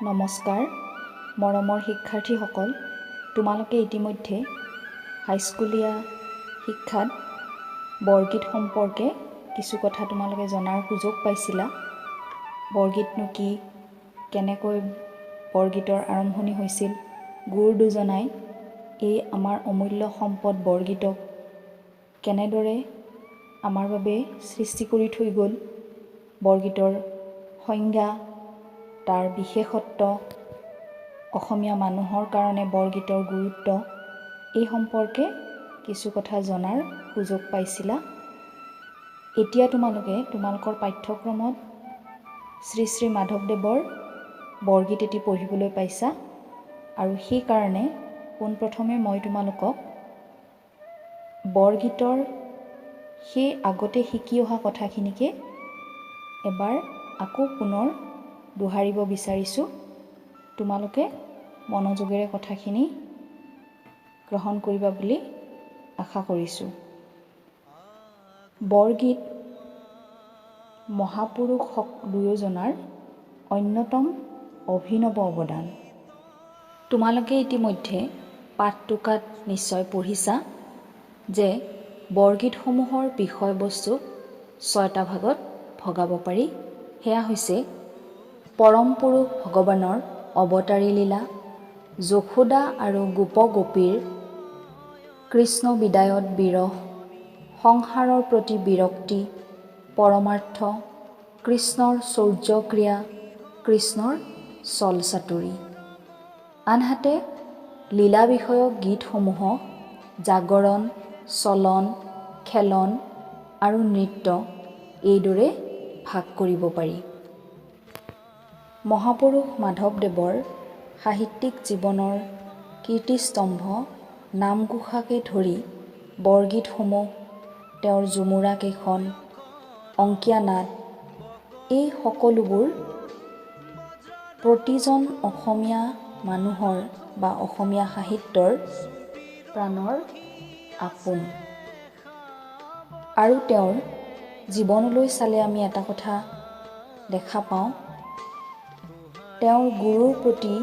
নমস্কাৰ মৰমৰ শিক্ষাৰ্থীসকল, তোমালোকে ইতিমধ্যে হাইস্কুলীয়া শিক্ষাত বৰগীত সম্পৰ্কে কিছু কথা তোমালোকে জনাৰ সুযোগ পাইছিলা। বৰগীতনো কি, কেনেকৈ বৰগীতৰ আৰম্ভণি হৈছিল, গুৰু দুজনাই এই আমাৰ অমূল্য সম্পদ বৰগীতক কেনেদৰে আমাৰ বাবে সৃষ্টি কৰি থৈ গ'ল, বৰগীতৰ সংজ্ঞা, তাৰ বিশেষত্ব, অসমীয়া মানুহৰ কাৰণে বৰগীতৰ গুৰুত্ব, এই সম্পৰ্কে কিছু কথা জনাৰ সুযোগ পাইছিলা। এতিয়া তোমালোকে তোমালোকৰ পাঠ্যক্ৰমত শ্ৰী শ্ৰী মাধৱদেৱৰ বৰগীত এটি পঢ়িবলৈ পাইছা, আৰু সেইকাৰণে পোনপ্ৰথমে মই তোমালোকক বৰগীতৰ সেই আগতে শিকি অহা কথাখিনিকে এবাৰ আকৌ পুনৰ দোহাৰিব বিচাৰিছোঁ। তোমালোকে মনোযোগেৰে কথাখিনি গ্ৰহণ কৰিবা বুলি আশা কৰিছোঁ। বৰগীত মহাপুৰুষ দুয়োজনাৰ অন্যতম অভিনৱ অৱদান। তোমালোকে ইতিমধ্যে পাঠটোকাত নিশ্চয় পঢ়িছা যে বৰগীতসমূহৰ বিষয়বস্তু 6টা ভাগত ভগাব পাৰি। সেয়া হৈছে পৰম পুৰুষ ভগৱানৰ অৱতাৰী লীলা, যশোদা আৰু গোপ গোপীৰ কৃষ্ণ বিদায়ত বিৰহ, সংসাৰৰ প্ৰতি বিৰক্তি, পৰমাৰ্থ, কৃষ্ণৰ চৌৰ্যক্ৰিয়া, কৃষ্ণৰ চল চাতুৰি। আনহাতে লীলা বিষয়ক গীতসমূহক জাগৰণ, চলন, খেলন আৰু নৃত্য এইদৰে ভাগ কৰিব পাৰি। মহাপুৰুষ মাধৱদেৱৰ সাহিত্যিক জীৱনৰ কীৰ্তিস্তম্ভ নামঘোষাকে ধৰি বৰগীতসমূহ, তেওঁৰ ঝুমুৰা কেইখন, অংকীয়া নাট, এই সকলোবোৰ প্ৰতিজন অসমীয়া মানুহৰ বা অসমীয়া সাহিত্যৰ প্ৰাণৰ আপোন। আৰু তেওঁৰ জীৱনলৈ চালে আমি এটা কথা দেখা পাওঁ, তেওঁৰ গুৰুৰ প্ৰতি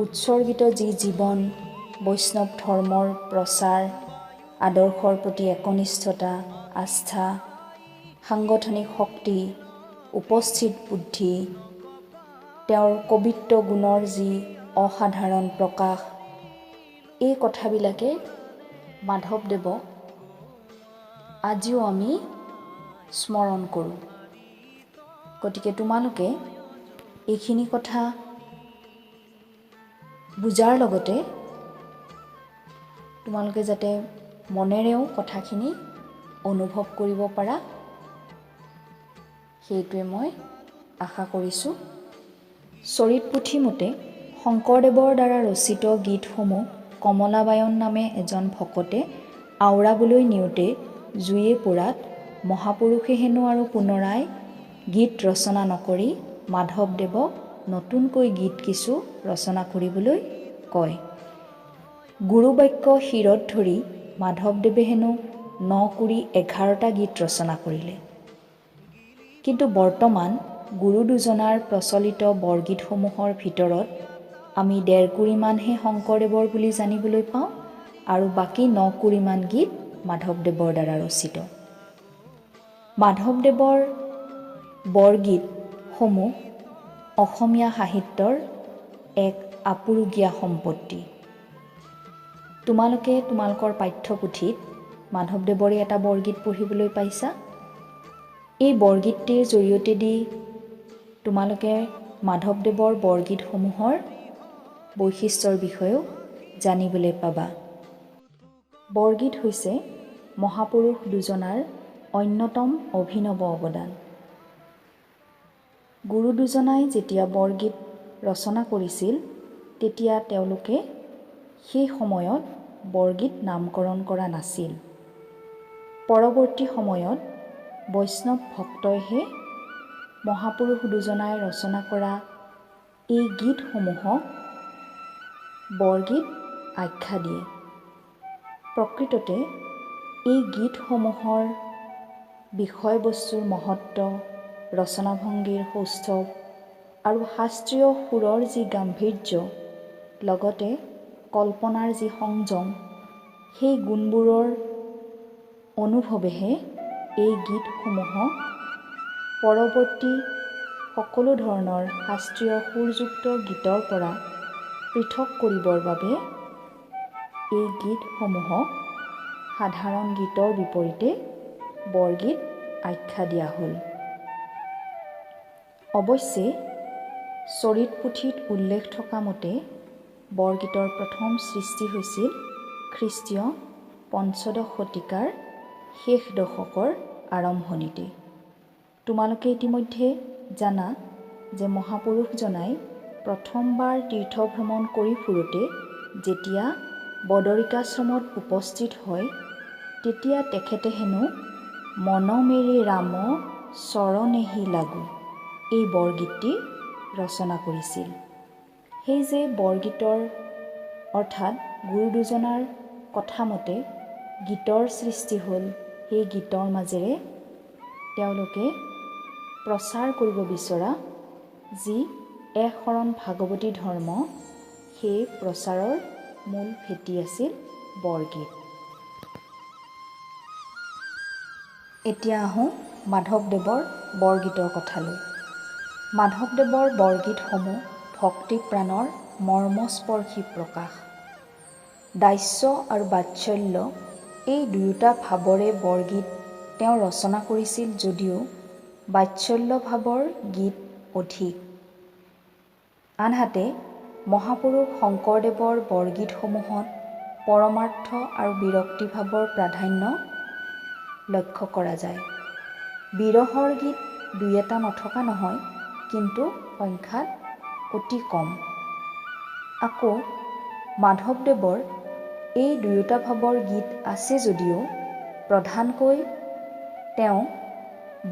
উৎসৰ্গিত যি জীৱন, বৈষ্ণৱ ধৰ্মৰ প্ৰচাৰ, আদৰ্শৰ প্ৰতি একনিষ্ঠতা, আস্থা, সাংগঠনিক শক্তি, উপস্থিত বুদ্ধি, তেওঁৰ কবিত্ব গুণৰ যি অসাধাৰণ প্ৰকাশ, এই কথাবিলাকে মাধৱদেৱক আজিও আমি স্মৰণ কৰোঁ। গতিকে তোমালোকে এইখিনি কথা বুজাৰ লগতে তোমালোকে যাতে মনেৰেও কথাখিনি অনুভৱ কৰিব পাৰা, সেইটোৱে মই আশা কৰিছোঁ। চৰিত পুথি মতে শংকৰদেৱৰ দ্বাৰা ৰচিত গীতসমূহ কমলাবায়ন নামে এজন ভকতে আওৰাবলৈ নিওঁতে জুয়ে পোৰাত মহাপুৰুষে হেনো আৰু পুনৰাই গীত ৰচনা নকৰি মাধৱদেৱক নতুনকৈ গীত কিছু ৰচনা কৰিবলৈ কয়। গুৰুবাক্য শিৰত ধৰি মাধৱদেৱে হেনো 9×11টা গীত ৰচনা কৰিলে। কিন্তু বৰ্তমান গুৰু দুজনাৰ প্ৰচলিত বৰগীতসমূহৰ ভিতৰত আমি 1.5 শংকৰদেৱৰ বুলি জানিবলৈ পাওঁ, আৰু বাকী 9 গীত মাধৱদেৱৰ দ্বাৰা ৰচিত। মাধৱদেৱৰ বৰগীতসমূহ অসমীয়া সাহিত্যৰ এক আপুৰুগীয়া সম্পত্তি। তোমালোকে তোমালোকৰ পাঠ্যপুথিত মাধৱদেৱৰে এটা বৰগীত পঢ়িবলৈ পাইছা। এই বৰগীতটিৰ জৰিয়তেদি তোমালোকে মাধৱদেৱৰ বৰগীতসমূহৰ বৈশিষ্ট্যৰ বিষয়েও জানিবলৈ পাবা। বৰগীত হৈছে মহাপুৰুষ দুজনাৰ অন্যতম অভিনৱ অৱদান। গুৰু দুজনাই যেতিয়া বৰগীত ৰচনা কৰিছিল, তেতিয়া তেওঁলোকে সেই সময়ত বৰগীত নামকৰণ কৰা নাছিল। পৰৱৰ্তী সময়ত বৈষ্ণৱ ভক্তইহে মহাপুৰুষ দুজনাই ৰচনা কৰা এই গীতসমূহক বৰগীত আখ্যা দিয়ে। প্ৰকৃততে এই গীতসমূহৰ বিষয়বস্তুৰ মহত্ব, ৰচনাভংগীৰ সৌষ্ঠৱ, আৰু শাস্ত্ৰীয় সুৰৰ যি গাম্ভীৰ্য লগতে কল্পনাৰ যি সংযম সেই গুণবোৰৰ অনুভৱেহে এই গীতসমূহক পৰৱৰ্তী সকলো ধৰণৰ শাস্ত্ৰীয় সুৰযুক্ত গীতৰ পৰা পৃথক কৰিবৰ বাবে এই গীতসমূহক সাধাৰণ গীতৰ বিপৰীতে বৰগীত আখ্যা দিয়া হ'ল। অৱশ্যে চৰিত পুথিত উল্লেখ থকা মতে বৰগীতৰ প্ৰথম সৃষ্টি হৈছিল খ্ৰীষ্টীয় পঞ্চদশ শতিকাৰ শেষ দশকৰ আৰম্ভণিতে। তোমালোকে ইতিমধ্যে জানা যে মহাপুৰুষজনাই প্ৰথমবাৰ তীৰ্থভ্ৰমণ কৰি ফুৰোতে যেতিয়া বদৰিকাশ্ৰমত উপস্থিত হয় তেতিয়া তেখেতে হেনো মন মেৰি ৰাম চৰণেহি লাগু এই বৰগীতটি ৰচনা কৰিছিল। সেই যে বৰগীতৰ অৰ্থাৎ গুৰু দুজনাৰ কথা মতে গীতৰ সৃষ্টি হ'ল, সেই গীতৰ মাজেৰে তেওঁলোকে প্ৰচাৰ কৰিব বিচৰা যি এক শৰণ ভাগৱতী ধৰ্ম সেই প্ৰচাৰৰ মূল ভেটি আছিল বৰগীত। এতিয়া আহোঁ মাধৱদেৱৰ বৰগীতৰ কথালৈ। মাধৱদেৱৰ বৰগীতসমূহ ভক্তিপ্ৰাণৰ মৰ্মস্পৰ্শী প্ৰকাশ। দাস্য আৰু বাৎসল্য এই দুয়োটা ভাৱৰে বৰগীত তেওঁ ৰচনা কৰিছিল যদিও বাৎসল্য ভাৱৰ গীত অধিক। আনহাতে মহাপুৰুষ শংকৰদেৱৰ বৰগীতসমূহত পৰমাৰ্থ আৰু বিৰক্তিভাৱৰ প্ৰাধান্য লক্ষ্য কৰা যায়। বিৰহৰ গীত দুই এটা নথকা নহয়, কিন্তু সংখ্যাত অতি কম। আকৌ মাধৱদেৱৰ এই দুয়োটা ভাৱৰ গীত আছে যদিও প্ৰধানকৈ তেওঁ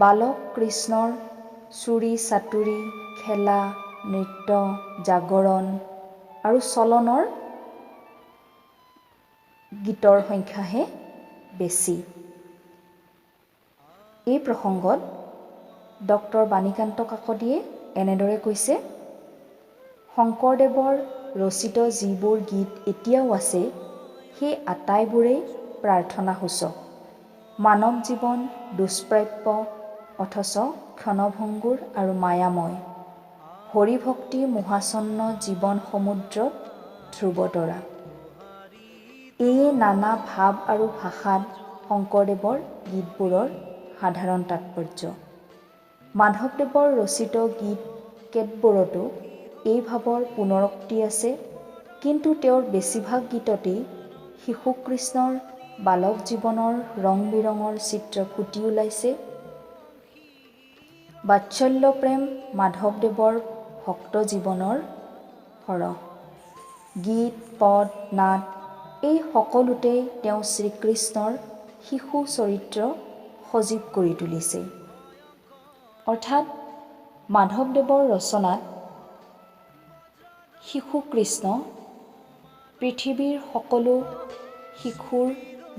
বালক কৃষ্ণৰ চুৰি চাতুৰি খেলা নৃত্য জাগৰণ আৰু চলনৰ গীতৰ সংখ্যাহে বেছি। এই প্ৰসংগত ডক্টৰ বাণীকান্ত কাকতিয়ে এনেদৰে কৈছে, শংকৰদেৱৰ ৰচিত যিবোৰ গীত এতিয়াও আছে সেই আটাইবোৰেই প্ৰাৰ্থনাসূচক। মানৱ জীৱন দুষ্প্ৰাপ্য অথচ ক্ষণভংগুৰ আৰু মায়াময়। হৰিভক্তি মোহাচ্ছন্ন জীৱন সমুদ্ৰত ধ্ৰুৱতৰা। এয়ে নানা ভাৱ আৰু ভাষাত শংকৰদেৱৰ গীতবোৰৰ সাধাৰণ তাৎপৰ্য। মাধৱদেৱৰ ৰচিত গীত কেতবোৰতো এই ভাৱৰ পুনৰুক্তি আছে, কিন্তু তেওঁৰ বেছিভাগ গীততেই শিশুকৃষ্ণৰ বালক জীৱনৰ ৰং বিৰঙৰ চিত্ৰ ফুটি ওলাইছে। বাৎসল্য প্ৰেম মাধৱদেৱৰ ভক্ত জীৱনৰ সৰহ। গীত পদ নাট এই সকলোতেই তেওঁ শ্ৰীকৃষ্ণৰ শিশু চৰিত্ৰ সজীৱ কৰি তুলিছে। অৰ্থাৎ মাধৱদেৱৰ ৰচনাত শিশু কৃষ্ণ পৃথিৱীৰ সকলো শিশুৰ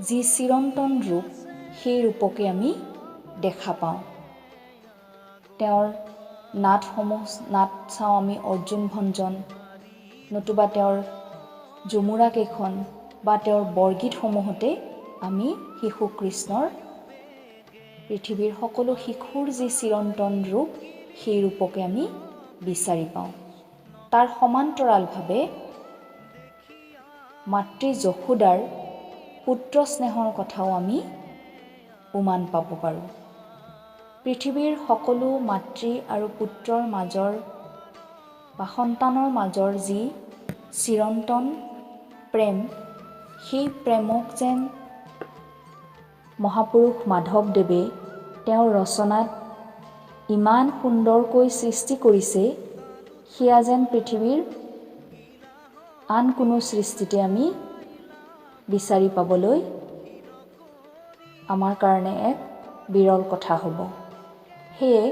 যি চিৰন্তন ৰূপ সেই ৰূপকে আমি দেখা পাওঁ। তেওঁৰ নাট চাওঁ আমি অৰ্জুন ভঞ্জন, নতুবা তেওঁৰ যমুৰা কেইখন বা তেওঁৰ বৰগীতসমূহতে আমি শিশু কৃষ্ণৰ পৃথিৱীৰ সকলো শিশুৰ যি চিৰন্তন ৰূপ সেই ৰূপকে আমি বিচাৰি পাওঁ। তাৰ সমান্তৰালভাৱে মাতৃ যশোদাৰ পুত্ৰ স্নেহৰ কথাও আমি উমান পাব পাৰোঁ। পৃথিৱীৰ সকলো মাতৃ আৰু পুত্ৰৰ মাজৰ বা সন্তানৰ মাজৰ যি চিৰন্তন প্ৰেম, সেই প্ৰেমক যেন মহাপুৰুষ মাধৱদেৱে তেওঁৰ ৰচনাত ইমান সুন্দৰকৈ সৃষ্টি কৰিছে, সেয়া যেন পৃথিৱীৰ আন কোনো সৃষ্টিতে আমি বিচাৰি পাবলৈ আমাৰ কাৰণে এক বিৰল কথা হ'ব। সেয়ে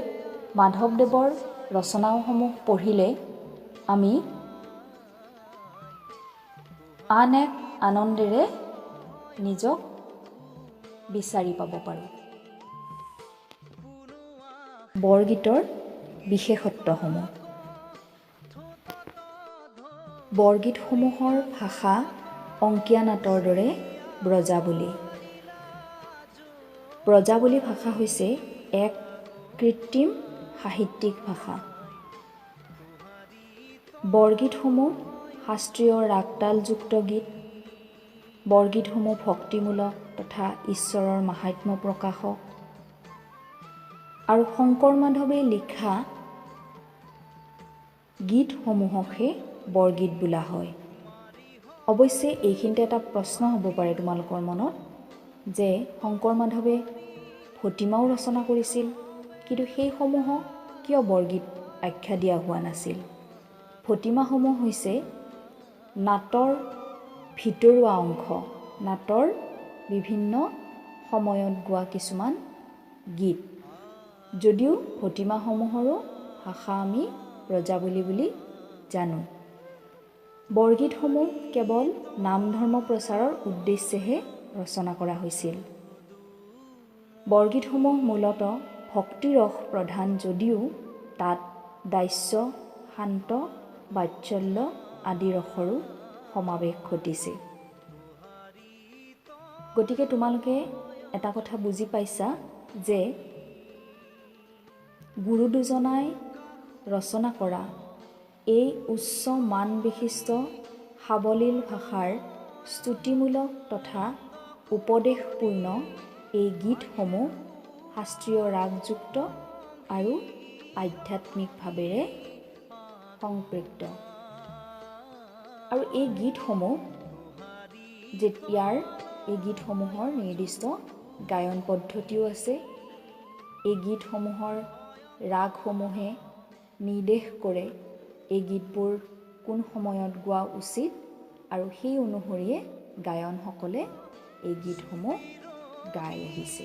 মাধৱদেৱৰ ৰচনাসমূহ পঢ়িলে আমি আন এক আনন্দেৰে নিজক বিচাৰি পাব পাৰোঁ। বৰগীতৰ বিশেষত্বসমূহ। বৰগীতসমূহৰ ভাষা অংকীয়া নাটৰ দৰে ব্ৰজাৱলী। ব্ৰজাৱলী ভাষা হৈছে এক কৃত্ৰিম সাহিত্যিক ভাষা। বৰগীতসমূহ শাস্ত্ৰীয় ৰাগতালযুক্ত গীত। বৰগীতসমূহ ভক্তিমূলক তথা ঈশ্বৰৰ মাহাত্ম্য প্ৰকাশক। আৰু শংকৰ মাধৱে লিখা গীতসমূহকহে বৰগীত বোলা হয়। অৱশ্যে এইখিনিতে এটা প্ৰশ্ন হ'ব পাৰে তোমালোকৰ মনত যে শংকৰ মাধৱে ভটিমাও ৰচনা কৰিছিল, কিন্তু সেইসমূহক কিয় বৰগীত আখ্যা দিয়া হোৱা নাছিল? ভটিমাসমূহ হৈছে নাটৰ ভিতৰুৱা অংশ, নাটৰ বিভিন্ন সময়ত গোৱা কিছুমান গীত। যদিও ভটিমাসমূহৰো ভাষা আমি ব্ৰজাৱলী বুলি জানো। বৰগীতসমূহ কেৱল নাম ধৰ্ম প্ৰচাৰৰ উদ্দেশ্যেহে ৰচনা কৰা হৈছিল। বৰগীতসমূহ মূলতঃ ভক্তিৰস প্ৰধান যদিও তাত দাস্য, শান্ত, বাৎসল্য আদি ৰসৰো সমাৱেশ ঘটিছে। গতিকে তোমালোকে এটা কথা বুজি পাইছা যে গুৰু দুজনাই ৰচনা কৰা এই উচ্চ মান বিশিষ্ট সাৱলীল ভাষাৰ স্তুতিমূলক তথা উপদেশপূৰ্ণ এই গীতসমূহ শাস্ত্ৰীয় ৰাগযুক্ত আৰু আধ্যাত্মিক ভাৱেৰে সংপৃক্ত। আৰু এই গীতসমূহ এই গীতসমূহৰ নিৰ্দিষ্ট গায়ন পদ্ধতিও আছে। এই গীতসমূহৰ ৰাগসমূহে নিৰ্দেশ কৰে এই গীতবোৰ কোন সময়ত গোৱা উচিত, আৰু সেই অনুসৰিয়ে গায়নসকলে এই গীতসমূহ গাই আহিছে।